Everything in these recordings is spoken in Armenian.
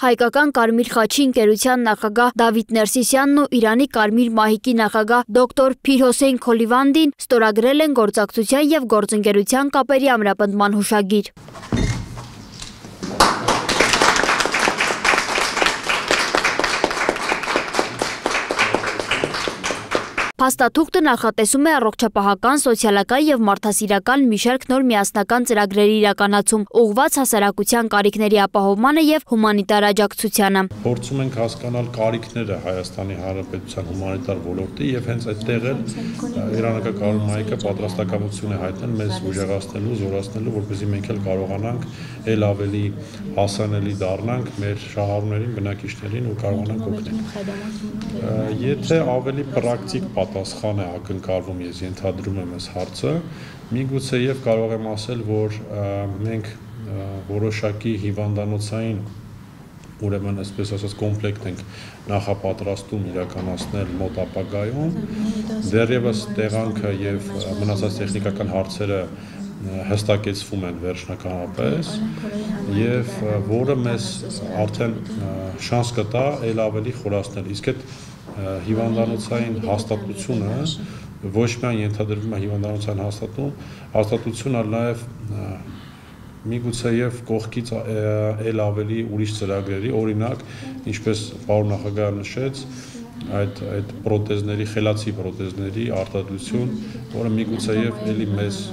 Հայկական Կարմիր խաչի ընկերության նախագահ Դավիթ Ներսիսյանն ու Իրանի Կարմիր մահիկի նախագահ դոկտոր Փիրհոսեյն Քոլիվանդին ստորագրել են գործակցության և գործընկերության կապերի ամրապնդման հուշագիր։ Փաստաթուղթը նախատեսում է առողջապահական, սոցիալական և մարդասիրական մի շարք նոր միասնական ծրագրերի իրականացում, ուղղված հասարակության կարիքների ապահովմանը և հումանիտար աջակցությանը։ Փորձում ենք հասկանալ կարիքները Հայաստանի Հանրապետության հումանիտար ոլորտի և հենց այդտեղ էլ Իրանական Կարմիր մահիկը պատրաստակամություն է հայտնել մեզ ուժեղացնելու, զորացնելու, որպեսզի մենք էլ կարողանանք ել ավելի հասանելի դառնանք մեր շահառուներին, բնակիչներին ու կարողանանք օգնել։ Եթե ավելի պրակտիկ պատասխան է ակնկալվում, ես ենթադրում եմ այս հարցը, միգուցե և կարող եմ ասել, որ մենք որոշակի հիվանդանոցային, ուրեմն այսպես ասած կոմպլեկտ ենք նախապատրաստում իրականացնել մոտ ապագայում, դեռևս տեղանքը և մնացած տեխնիկական հարցերը հստակեցվում են վերջնականապես և որը մեզ արդեն շանս կտա ել ավելի խորացնել, իսկ այդ հիվանդանոցային հաստատությունը ոչ միայն ենթադրվում է հիվանդանոցային հաստատություն, այլ նաև միգուցե և կողքից ել ավելի ուրիշ ծրագրերի, օրինակ, ինչպես պարոն նախագահը նշեց, այդ պրոթեզների, խելացի պրոթեզների արտադրություն, որը միգուցե և էլի մեզ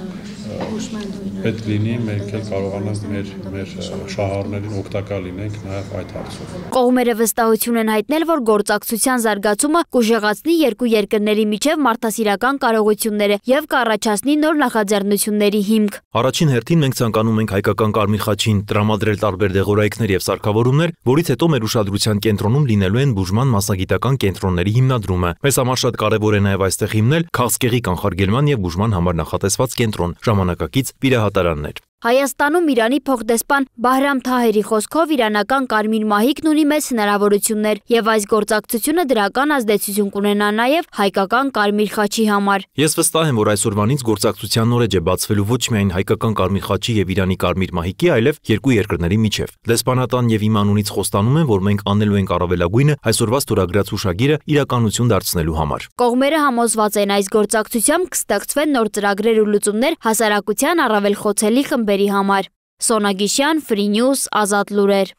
պետք լինի, մենք էլ կարողանանք մեր շահառուներին օգտակար լինենք նաև այդ հարցով։ Կողմերը վստահություն են հայտնել, որ գործակցության զարգացումը կուժեղացնի երկու երկրների միջև մարդասիրական կարողությունները և կառաջացնի նոր նախաձեռնությունների հիմք։ Առաջին հերթին մենք ցանկանում ենք Հայկական Կարմիր խաչին տրամադրել տարբեր դեղորայքներ և սարքավորումներ, որից հետո մեր ուշադրության կենտրոնում լինելու են բուժման մասնագիտական կենտրոնների հիմնադրումը։ Մեզ համար շատ կարևոր է նաև այստեղ հիմնել քաղցկեղի կանխարգելման և բուժման համար նախատեսված կենտրոն, ժամանակակից վիրահատարաններ։ Հայաստանում Իրանի փոխդեսպան Բահրամ Թահերի խոսքով իրանական Կարմիր մահիկն ունի մեծ հնարավորություններ և այս գործակցությունը դրական ազդեցություն կունենա նաև հայկական Կարմիր խաչի համար։ Ես վստահ եմ, որ այսօրվանից գործակցության նորեջ է բացվելու ոչ միայն հայկական Կարմիր խաչի և Իրանի Կարմիր մահիկի, այլև երկու երկրների միջև։ Դեսպանատան և իմ անունից խոստանում եմ, որ մենք անելու ենք առավելագույնը այսօրվա ստորագրած հուշագիրը իրականություն դարձնելու համար։ Կողմերը համոզված են այս գործակցությամբ կստեղծվեն նոր ծրագրեր ու լուծումներ հասարակության առավել խոցելի խմբերի համար։ Սոնա Գիշյան, Free News, Ազատ լուրեր։